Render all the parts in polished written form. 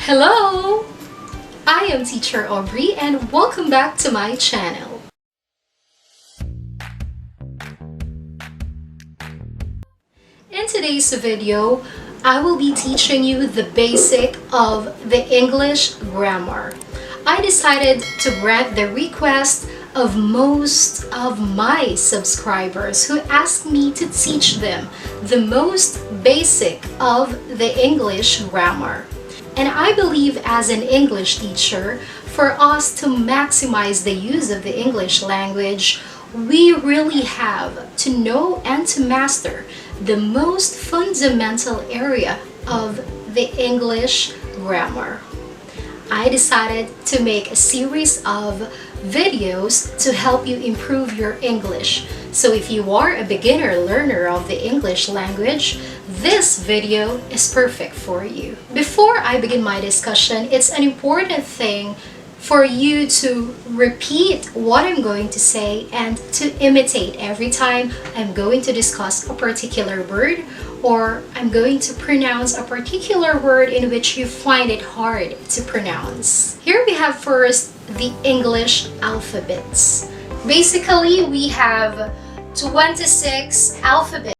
Hello! I am Teacher Aubrey and welcome back to my channel. In today's video, I will be teaching you the basic of the English grammar. I decided to grant the request of most of my subscribers who asked me to teach them the most basic of the English grammar. And I believe as an English teacher, for us to maximize the use of the English language, we really have to know and to master the most fundamental area of the English grammar. I decided to make a series of videos to help you improve your English. So if you are a beginner learner of the English language, this video is perfect for you. Before I begin my discussion, it's an important thing for you to repeat what I'm going to say and to imitate every time I'm going to discuss a particular word or I'm going to pronounce a particular word in which you find it hard to pronounce. Here we have first the English alphabets. Basically, we have 26 alphabets.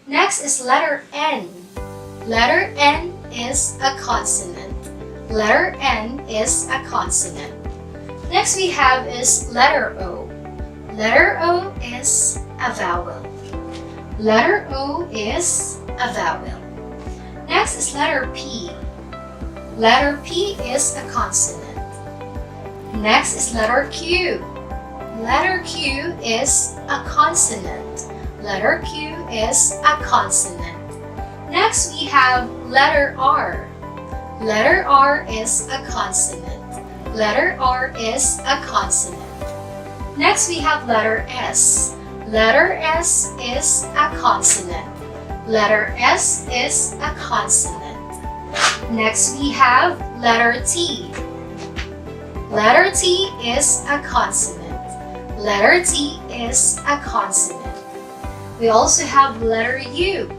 Next is letter N. Letter N is a consonant. Letter N is a consonant. Next we have is letter O. Letter O is a vowel. Letter O is a vowel. Next is letter P. Letter P is a consonant. Next is letter Q. Letter Q is a consonant. Letter Q is a consonant. Next we have letter R. Letter R is a consonant. Letter R is a consonant. Next we have letter S. Letter S is a consonant. Letter S is a consonant. Next we have letter T. Letter T is a consonant. Letter T is a consonant. We also have letter U.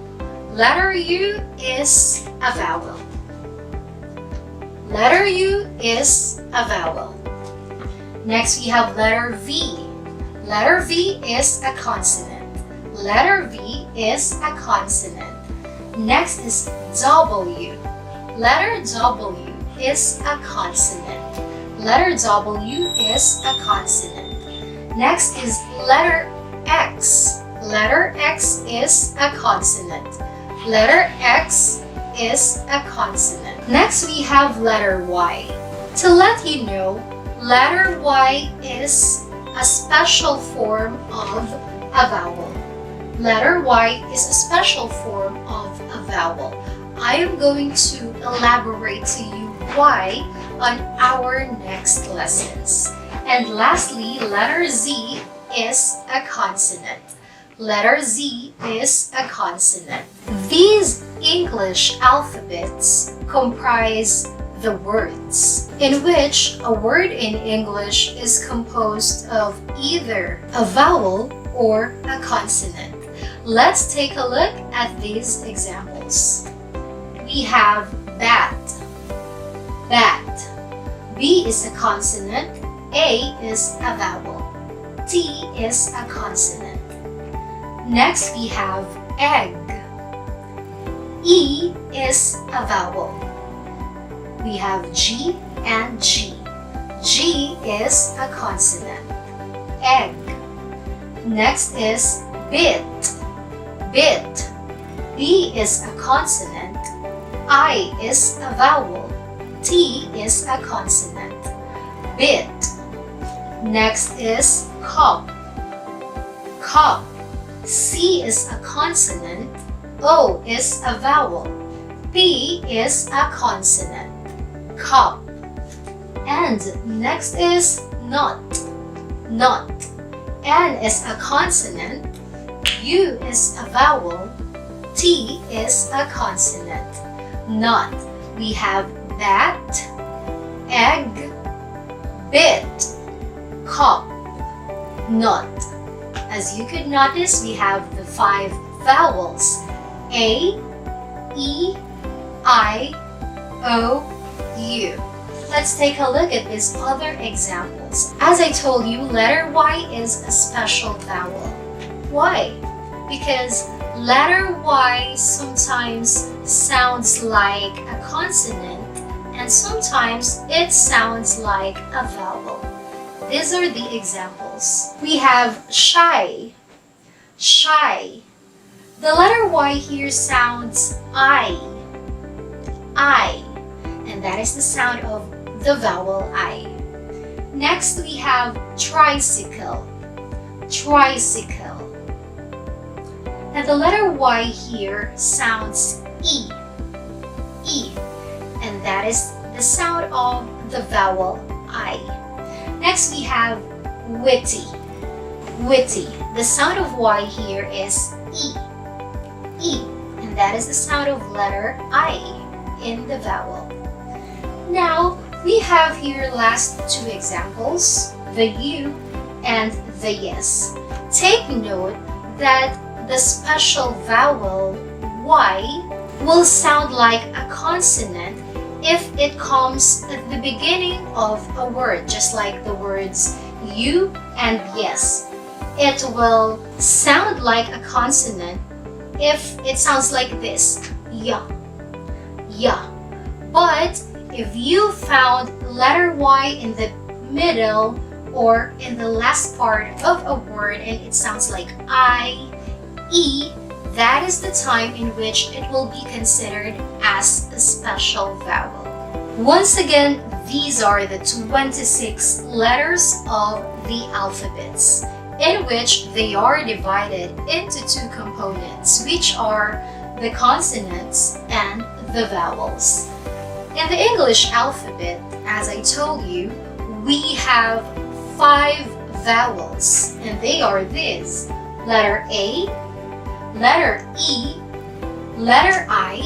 Letter U is a vowel. Letter U is a vowel. Next we have letter V. Letter V is a consonant. Letter V is a consonant. Next is W. Letter W is a consonant. Letter W is a consonant. Next is letter X. Letter X is a consonant. Letter X is a consonant. Next we have letter Y. To let you know, letter Y is a special form of a vowel. Letter Y is a special form of a vowel. I am going to elaborate to you why on our next lessons. And lastly, letter Z is a consonant. Letter Z is a consonant. These English alphabets comprise the words, in which a word in English is composed of either a vowel or a consonant. Let's take a look at these examples. We have bat, bat. B is a consonant, A is a vowel, T is a consonant. Next we have egg. E is a vowel. We have G and G. G is a consonant. Egg. Next is bit. Bit. B is a consonant. I is a vowel. T is a consonant. Bit. Next is cup. Cup. C is a consonant. O is a vowel. P is a consonant. Cup. And next is nut. Nut. N is a consonant. U is a vowel. T is a consonant. Nut. We have bat, egg, bit, cup, nut. As you could notice, we have the 5 vowels: A, E, I, O, U. Let's take a look at these other examples. As I told you, letter Y is a special vowel. Why? Because letter Y sometimes sounds like a consonant and sometimes it sounds like a vowel. These are the examples. We have shy, shy. The letter Y here sounds I, and that is the sound of the vowel I. Next we have tricycle, tricycle. And the letter Y here sounds E, and that is the sound of the vowel I. Next we have witty, witty. The sound of Y here is E, and that is the sound of letter I in the vowel. Now we have here last 2 examples, the U and the yes. Take note that the special vowel Y will sound like a consonant if it comes at the beginning of a word, just like the words you and yes. It will sound like a consonant if it sounds like this, ya, ya. But if you found letter Y in the middle or in the last part of a word and it sounds like I, E, that is the time in which it will be considered as a special vowel. Once again, these are the 26 letters of the alphabets, in which they are divided into 2 components, which are the consonants and the vowels. In the English alphabet, as I told you, we have 5 vowels, and they are these: letter A, letter E, letter I,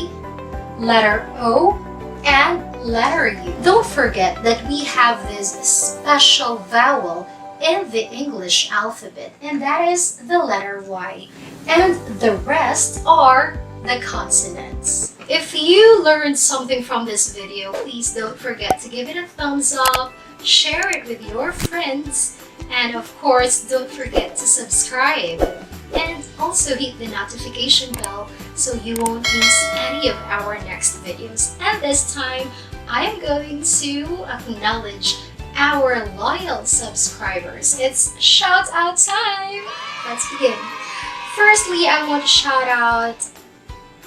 letter O, and letter U. Don't forget that we have this special vowel in the English alphabet, and that is the letter Y. And the rest are the consonants. If you learned something from this video, please don't forget to give it a thumbs up, share it with your friends, and of course, don't forget to subscribe. And also hit the notification bell so you won't miss any of our next videos. And this time, I am going to acknowledge our loyal subscribers. It's shout out time! Let's begin. Firstly, I want to shout out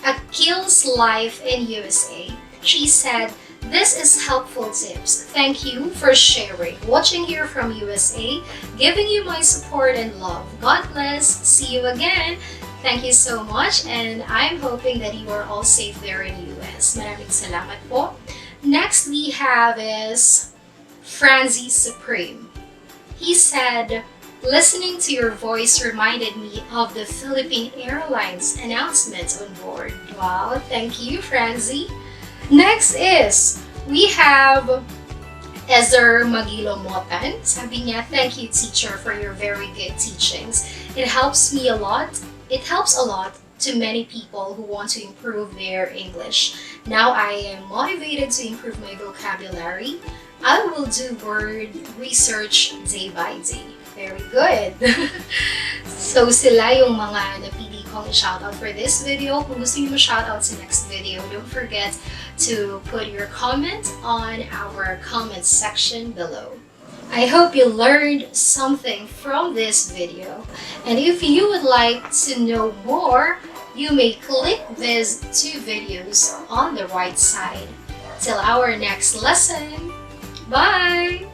Akil's Life in USA. She said, "This is helpful tips. Thank you for sharing. Watching here from USA, giving you my support and love. God bless. See you again." Thank you so much, and I'm hoping that you are all safe there in US. Maraming salamat po. Next we have is Franzi Supreme. He said, listening to your voice reminded me of the Philippine Airlines announcements on board. Wow, thank you, Franzi. Next is, we have Ezer Magilo-Motan. Sabi niya, thank you, teacher, for your very good teachings. It helps me a lot. It helps a lot to many people who want to improve their English. Now I am motivated to improve my vocabulary. I will do word research day by day. Very good. So sila yung mga napili kong i-shoutout for this video. Kung gusto niyo ma-shoutout sa next video, don't forget to put your comment on our comment section below. I hope you learned something from this video. And if you would like to know more, you may click these two videos on the right side. Till our next lesson, bye!